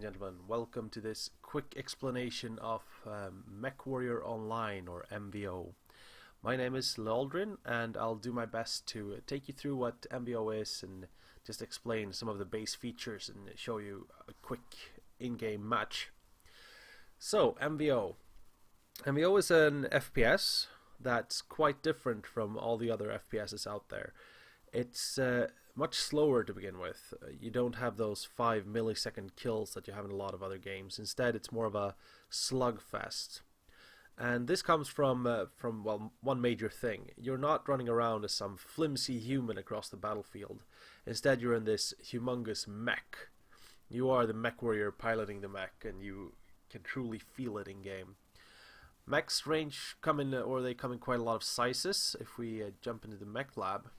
gentlemen, welcome to this quick explanation of MechWarrior Online, or MWO. My name is Laldrin, and I'll do my best to take you through what MWO is and just explain some of the base features and show you a quick in-game match. So, MWO. MWO is an FPS that's quite different from all the other FPSs out there. It's much slower to begin with. You don't have those 5 millisecond kills that you have in a lot of other games. Instead, it's more of a slugfest. And this comes from well, one major thing. You're not running around as some flimsy human across the battlefield. Instead, you're in this humongous mech. You are the mech warrior piloting the mech, and you can truly feel it in game. Mechs come in quite a lot of sizes. If we jump into the mech lab,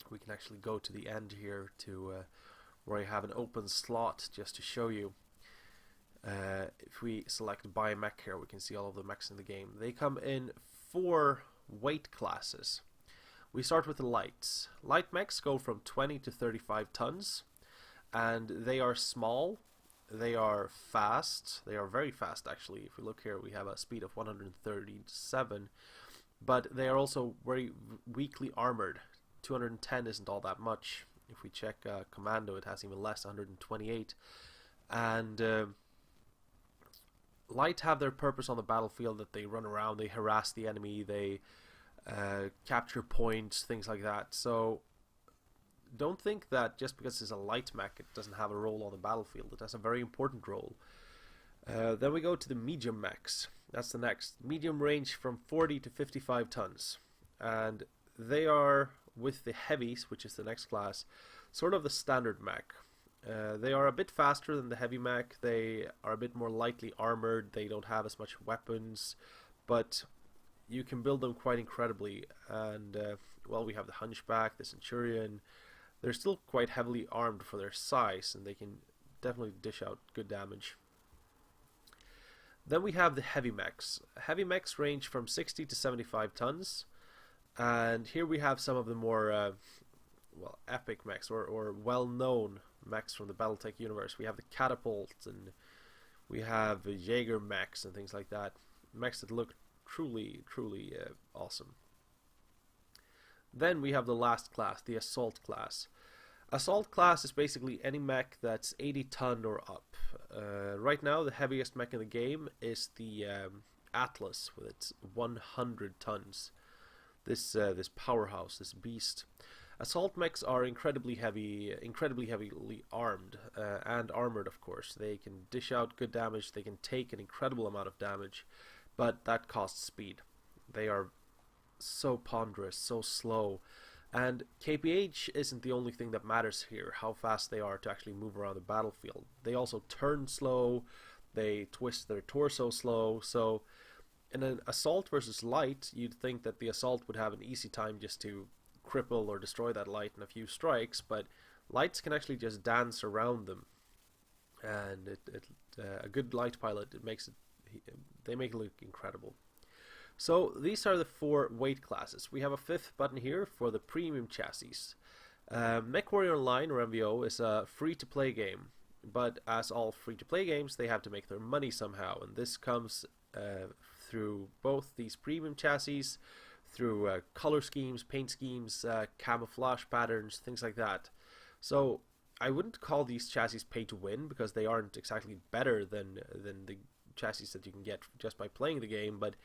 we can actually go to the end here to where I have an open slot just to show you. If we select buy mech here, we can see all of the mechs in the game. They come in 4 weight classes. We start with the lights. Light mechs go from 20 to 35 tons, and they are small. They are fast. They are very fast, actually. If we look here, we have a speed of 137, but they are also very weakly armored. 210 isn't all that much. If we check Commando, it has even less, 128. And light have their purpose on the battlefield, that they run around, they harass the enemy, they capture points, things like that. So don't think that just because it's a light mech it doesn't have a role on the battlefield. It has a very important role. Then we go to the medium mechs. That's the next. Medium range from 40 to 55 tons. And they are, with the heavies, which is the next class, sort of the standard mech. They are a bit faster than the heavy mech. They are a bit more lightly armored. They don't have as much weapons, but you can build them quite incredibly. And well, we have the hunchback, the centurion. They're still quite heavily armed for their size, and they can definitely dish out good damage. Then we have the heavy mechs. Heavy mechs range from 60 to 75 tons. And here we have some of the more well, epic mechs, or well-known mechs from the Battletech universe. We have the catapults, and we have Jaeger mechs and things like that. Mechs that look truly awesome. Then we have the last class, the assault class. Assault class is basically any mech that's 80 ton or up. Right now, the heaviest mech in the game is the Atlas, with its 100 tons. This powerhouse, this beast. Assault mechs are incredibly heavily armed and armored, of course. They can dish out good damage. They can take an incredible amount of damage, but that costs speed. They are so ponderous, so slow, and KPH isn't the only thing that matters here. How fast they are to actually move around the battlefield. They also turn slow. They twist their torso slow. So in an assault versus light, you'd think that the assault would have an easy time just to cripple or destroy that light in a few strikes, but lights can actually just dance around them, and a good light pilot, they make it look incredible. So these are the 4 weight classes. We have a 5th button here for the premium chassis. MechWarrior Online, or MWO, is a free-to-play game, but as all free-to-play games, they have to make their money somehow, and this comes through both these premium chassis, through color schemes, paint schemes, camouflage patterns, things like that. So I wouldn't call these chassis pay to win, because they aren't exactly better than the chassis that you can get just by playing the game, but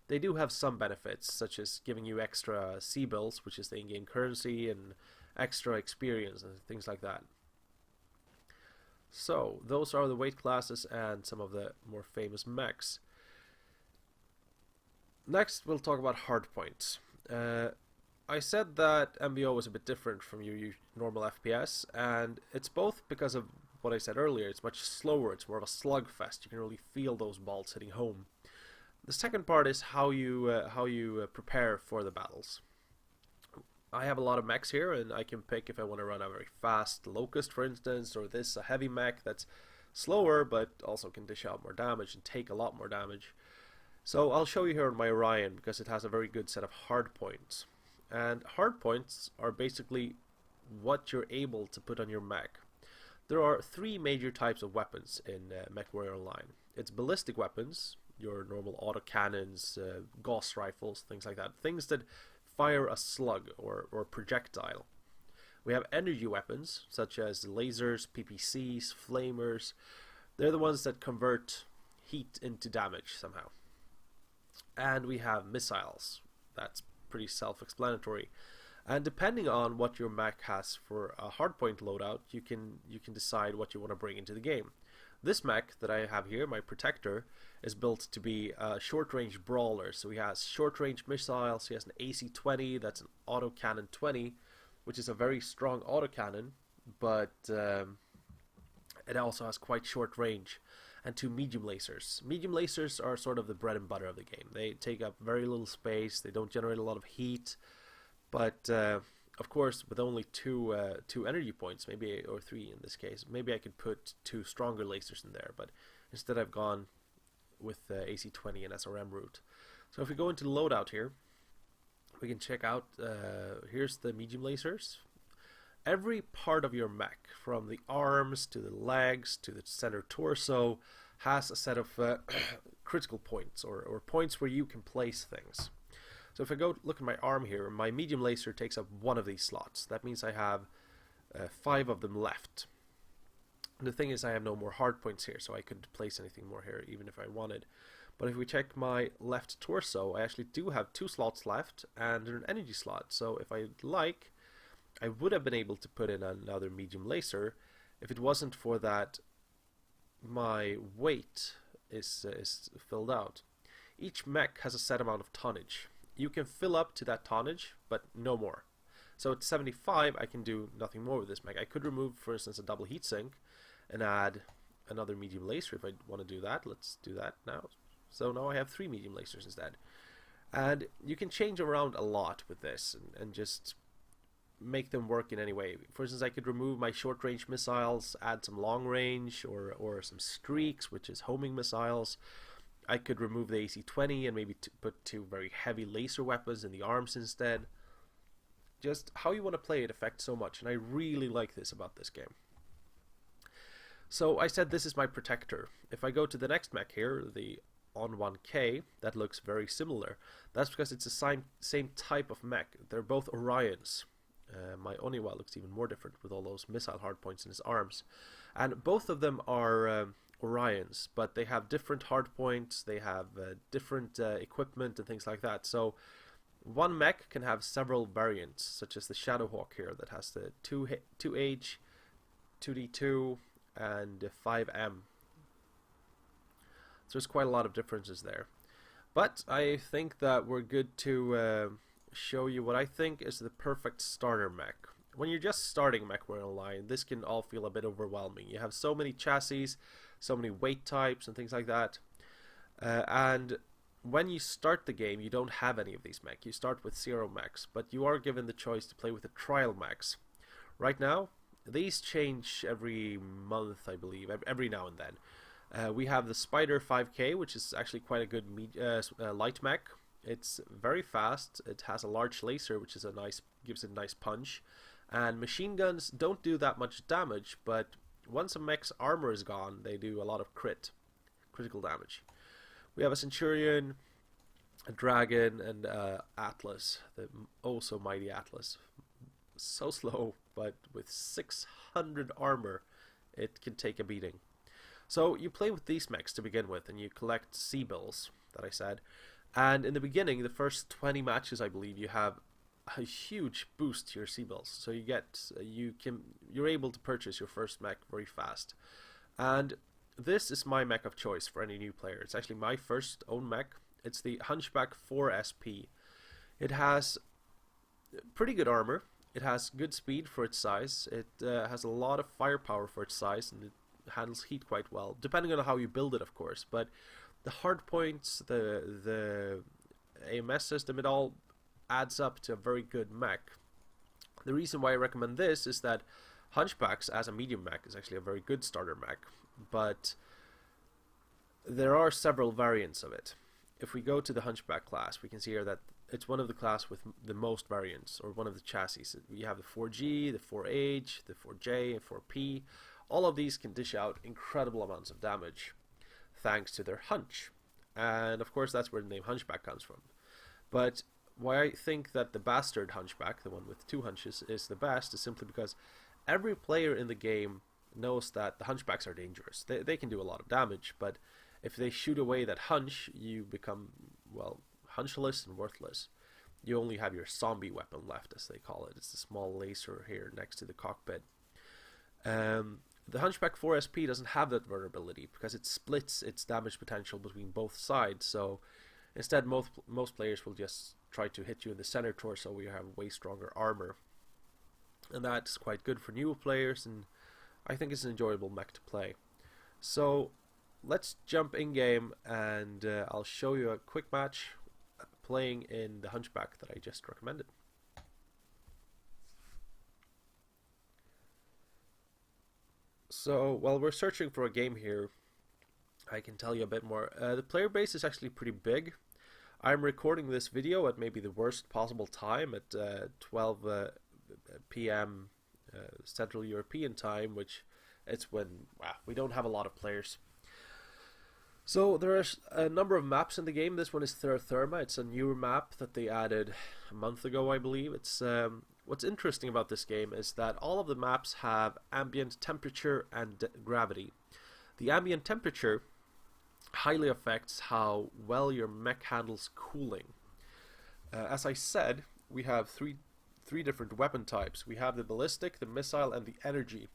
they do have some benefits, such as giving you extra C-bills, which is the in-game currency, and extra experience and things like that. So those are the weight classes and some of the more famous mechs. Next, we'll talk about hardpoints. I said that MWO was a bit different from your normal FPS, and it's both because of what I said earlier. It's much slower. It's more of a slugfest. You can really feel those bolts hitting home. The second part is how you prepare for the battles. I have a lot of mechs here, and I can pick if I want to run a very fast Locust, for instance, or this a heavy mech that's slower but also can dish out more damage and take a lot more damage. So I'll show you here on my Orion, because it has a very good set of hardpoints. And hardpoints are basically what you're able to put on your mech. There are three major types of weapons in MechWarrior Online. It's ballistic weapons, your normal autocannons, Gauss rifles, things like that. Things that fire a slug or projectile. We have energy weapons, such as lasers, PPCs, flamers. They're the ones that convert heat into damage somehow. And we have missiles. That's pretty self-explanatory. And depending on what your mech has for a hardpoint loadout, you can decide what you want to bring into the game. This mech that I have here, my Protector, is built to be a short-range brawler. So he has short-range missiles, he has an AC-20, that's an autocannon 20, which is a very strong autocannon, but it also has quite short range, and two medium lasers. Medium lasers are sort of the bread and butter of the game. They take up very little space, they don't generate a lot of heat, but of course with only two energy points, maybe, or three in this case, maybe I could put two stronger lasers in there, but instead I've gone with the AC-20 and SRM route. So if we go into the loadout here, we can check out, here's the medium lasers. Every part of your mech, from the arms to the legs to the center torso, has a set of critical points, or points where you can place things. So if I go look at my arm here, my medium laser takes up one of these slots. That means I have 5 of them left. And the thing is, I have no more hard points here, so I couldn't place anything more here even if I wanted. But if we check my left torso, I actually do have 2 slots left and an energy slot. So if I like, I would have been able to put in another medium laser if it wasn't for that my weight is filled out. Each mech has a set amount of tonnage. You can fill up to that tonnage, but no more. So at 75, I can do nothing more with this mech. I could remove, for instance, a double heatsink and add another medium laser if I want to do that. Let's do that now. So now I have 3 medium lasers instead. And you can change around a lot with this and just make them work in any way. For instance, I could remove my short range missiles, add some long range or some streaks, which is homing missiles. I could remove the AC-20 and maybe put 2 very heavy laser weapons in the arms instead. Just how you want to play it affects so much, and I really like this about this game. So I said this is my Protector. If I go to the next mech here, the on 1K, that looks very similar. That's because it's the same type of mech. They're both Orions. My Oniwa looks even more different with all those missile hardpoints in his arms. And both of them are Orions, but they have different hardpoints, they have different equipment and things like that. So one mech can have several variants, such as the Shadowhawk here that has the 2H, 2D2, and 5M. So there's quite a lot of differences there. But I think that we're good to show you what I think is the perfect starter mech. When you're just starting MechWarrior Online, this can all feel a bit overwhelming. You have so many chassis, so many weight types and things like that. And when you start the game, you don't have any of these mech. You start with 0 mechs, but you are given the choice to play with the trial mechs. Right now, these change every month, I believe, every now and then. We have the Spider 5K, which is actually quite a good light mech. It's very fast. It has a large laser, which is gives it a nice punch. And machine guns don't do that much damage, but once a mech's armor is gone, they do a lot of critical damage. We have a Centurion, a Dragon, and Atlas, the oh so mighty Atlas. So slow, but with 600 armor, it can take a beating. So you play with these mechs to begin with, and you collect C-bills, that I said. And in the beginning, the first 20 matches, I believe, you have a huge boost to your C-bills. So you're able to purchase your first mech very fast. And this is my mech of choice for any new player. It's actually my first own mech. It's the Hunchback 4SP. It has pretty good armor. It has good speed for its size. It has a lot of firepower for its size, and it handles heat quite well, depending on how you build it, of course. But the hardpoints, the AMS system, it all adds up to a very good mech. The reason why I recommend this is that Hunchbacks as a medium mech is actually a very good starter mech, but there are several variants of it. If we go to the Hunchback class, we can see here that it's one of the class with the most variants, or one of the chassis. We have the 4G, the 4H, the 4J, and 4P. all of these can dish out incredible amounts of damage thanks to their hunch. And of course that's where the name hunchback comes from. But why I think that the bastard hunchback, the one with 2 hunches, is the best is simply because every player in the game knows that the hunchbacks are dangerous. They can do a lot of damage, but if they shoot away that hunch, you become, well, hunchless and worthless. You only have your zombie weapon left, as they call it. It's the small laser here next to the cockpit. The Hunchback 4 SP doesn't have that vulnerability because it splits its damage potential between both sides. So instead, most players will just try to hit you in the center torso where you have way stronger armor. And that's quite good for new players, and I think it's an enjoyable mech to play. So let's jump in game, and I'll show you a quick match playing in the Hunchback that I just recommended. So while we're searching for a game here, I can tell you a bit more. The player base is actually pretty big. I'm recording this video at maybe the worst possible time at 12 p.m. Central European time, which it's when we don't have a lot of players. So there's a number of maps in the game. This one is Terra Therma. It's a newer map that they added a month ago, I believe. It's what's interesting about this game is that all of the maps have ambient temperature and gravity. The ambient temperature highly affects how well your mech handles cooling. As I said, we have three different weapon types. We have the ballistic, the missile, and the energy.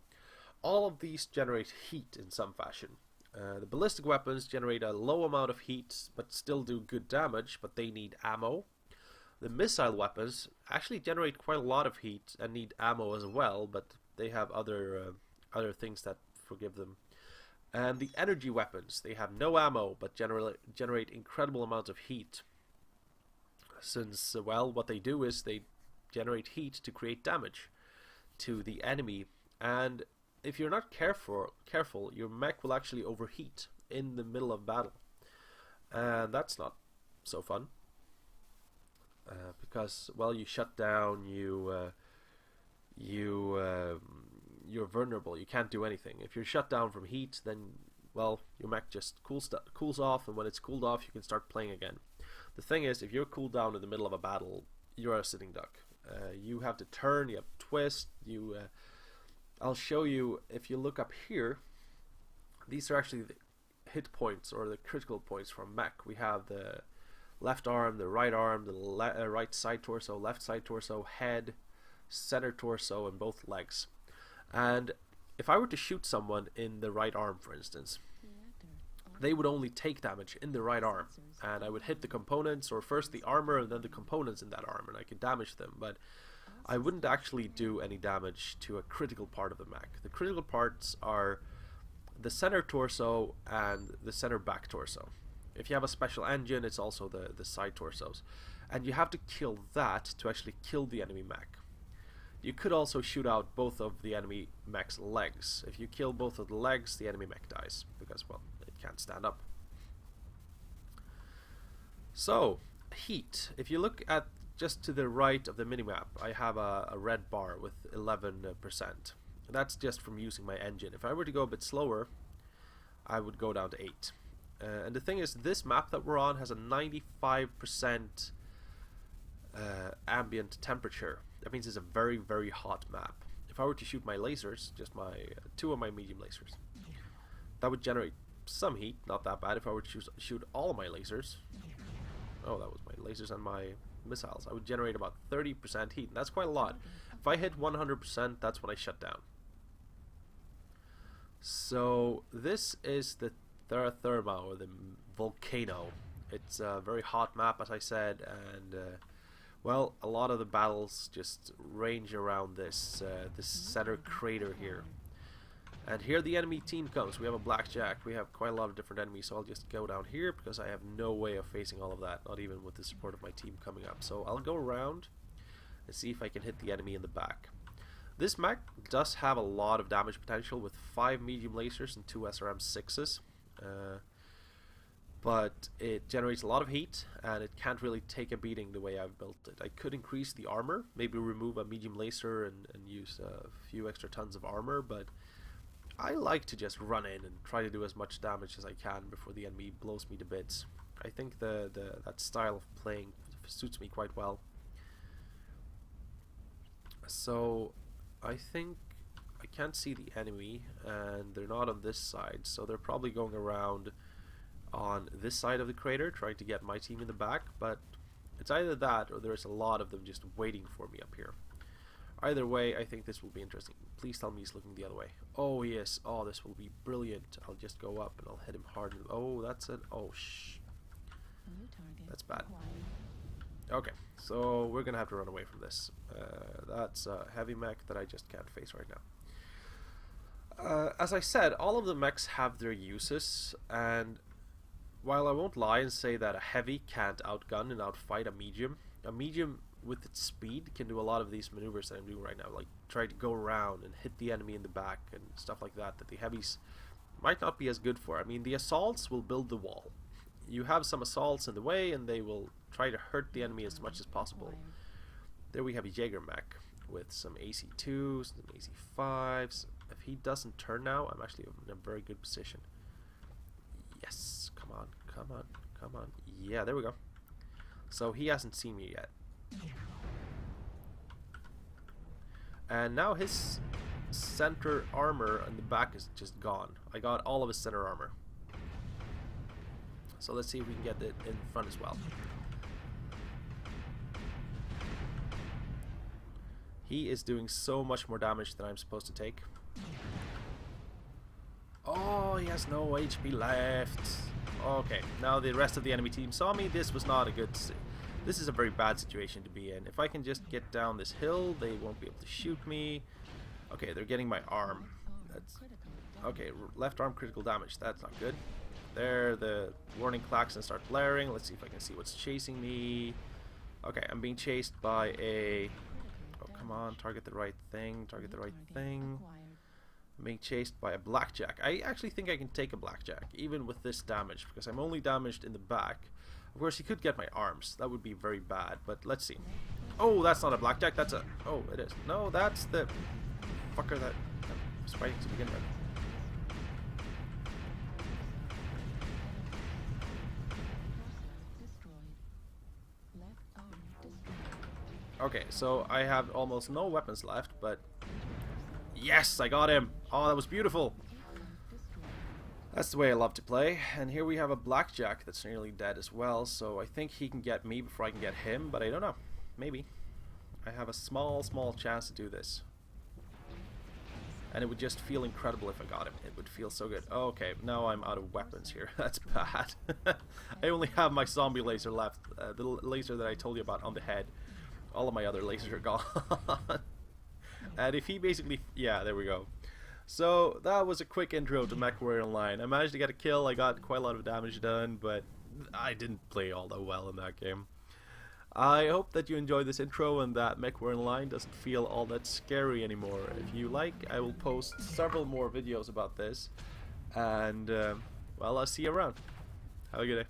All of these generate heat in some fashion. The ballistic weapons generate a low amount of heat but still do good damage, but they need ammo. The missile weapons actually generate quite a lot of heat and need ammo as well, but they have other things that forgive them. And the energy weapons, they have no ammo but generate incredible amounts of heat. Since, well, what they do is they generate heat to create damage to the enemy, and if you're not careful, your mech will actually overheat in the middle of battle, and that's not so fun. Because, well, you shut down, you're vulnerable. You can't do anything. If you're shut down from heat, then, well, your mech just cools off, and when it's cooled off, you can start playing again. The thing is, if you're cooled down in the middle of a battle, you're a sitting duck. You have to turn, you have to twist, I'll show you, if you look up here, these are actually the hit points or the critical points from mech. We have the left arm, the right side torso, left side torso, head, center torso, and both legs. And if I were to shoot someone in the right arm, for instance, they would only take damage in the right arm, and I would hit the components, or first the armor and then the components in that arm, and I could damage them, but I wouldn't actually do any damage to a critical part of the mech. The critical parts are the center torso and the center back torso. If you have a special engine, it's also the side torsos. And you have to kill that to actually kill the enemy mech. You could also shoot out both of the enemy mech's legs. If you kill both of the legs, the enemy mech dies, because, well, it can't stand up. So, heat. If you look at just to the right of the minimap, I have a red bar with 11%. That's just from using my engine. If I were to go a bit slower, I would go down to 8. And the thing is, this map that we're on has a 95% ambient temperature. That means it's a very, very hot map. If I were to shoot my lasers, just my 2 of my medium lasers, that would generate some heat, not that bad. If I were to shoot all of my lasers, oh, that was my lasers and my missiles, I would generate about 30% heat, and that's quite a lot. If I hit 100%, that's when I shut down. So this is the Terra Therma, or the volcano. It's a very hot map, as I said, and well, a lot of the battles just range around this center crater here. And here the enemy team comes. We have a blackjack. We have quite a lot of different enemies, so I'll just go down here because I have no way of facing all of that, not even with the support of my team coming up. So I'll go around and see if I can hit the enemy in the back. This mech does have a lot of damage potential with 5 medium lasers and 2 SRM-6s. But it generates a lot of heat, and it can't really take a beating the way I've built it. I could increase the armor, maybe remove a medium laser and use a few extra tons of armor, but I like to just run in and try to do as much damage as I can before the enemy blows me to bits. I think that style of playing suits me quite well. So I think I can't see the enemy, and they're not on this side, so they're probably going around on this side of the crater trying to get my team in the back, but it's either that or there's a lot of them just waiting for me up here. Either way, I think this will be interesting. Please tell me he's looking the other way. Oh yes, oh this will be brilliant. I'll just go up and I'll hit him hard. Oh, that's it. Oh shh. That's bad. Okay, so we're gonna have to run away from this. That's a heavy mech that I just can't face right now. As I said, all of the mechs have their uses, and while I won't lie and say that a heavy can't outgun and outfight a medium with its speed can do a lot of these maneuvers that I'm doing right now, like try to go around and hit the enemy in the back and stuff like that the heavies might not be as good for. I mean, the assaults will build the wall. You have some assaults in the way and they will try to hurt the enemy as much as possible. There we have a Jaeger mech with some AC2s, some AC5s. If he doesn't turn now, I'm actually in a very good position. Yes, come on, come on, come on. Yeah, there we go. So he hasn't seen me yet. And now his center armor on the back is just gone. I got all of his center armor. So let's see if we can get it in front as well. He is doing so much more damage than I'm supposed to take. Oh, he has no HP left. Okay, now the rest of the enemy team saw me. This was not a good... This is a very bad situation to be in. If I can just get down this hill, they won't be able to shoot me. Okay, they're getting my arm. That's... Okay, left arm critical damage. That's not good. There, the warning klaxons start blaring. Let's see if I can see what's chasing me. Okay, I'm being chased by a... Oh, come on, target the right thing. Target the right thing. I'm being chased by a blackjack. I actually think I can take a blackjack, even with this damage, because I'm only damaged in the back. Of course, he could get my arms. That would be very bad, but let's see. Oh, that's not a blackjack. That's a... Oh, it is. No, that's the fucker that I was fighting to begin with. Okay, so I have almost no weapons left, but... Yes, I got him! Oh, that was beautiful! That's the way I love to play. And here we have a blackjack that's nearly dead as well, so I think he can get me before I can get him, but I don't know. Maybe. I have a small chance to do this. And it would just feel incredible if I got him. It would feel so good. Okay, now I'm out of weapons here. That's bad. I only have my zombie laser left. The laser that I told you about on the head. All of my other lasers are gone. And if he basically... Yeah, there we go. So that was a quick intro to MechWO Online. I managed to get a kill. I got quite a lot of damage done, but I didn't play all that well in that game. I hope that you enjoyed this intro and that MechWO Online doesn't feel all that scary anymore. If you like, I will post several more videos about this. And, well, I'll see you around. Have a good day.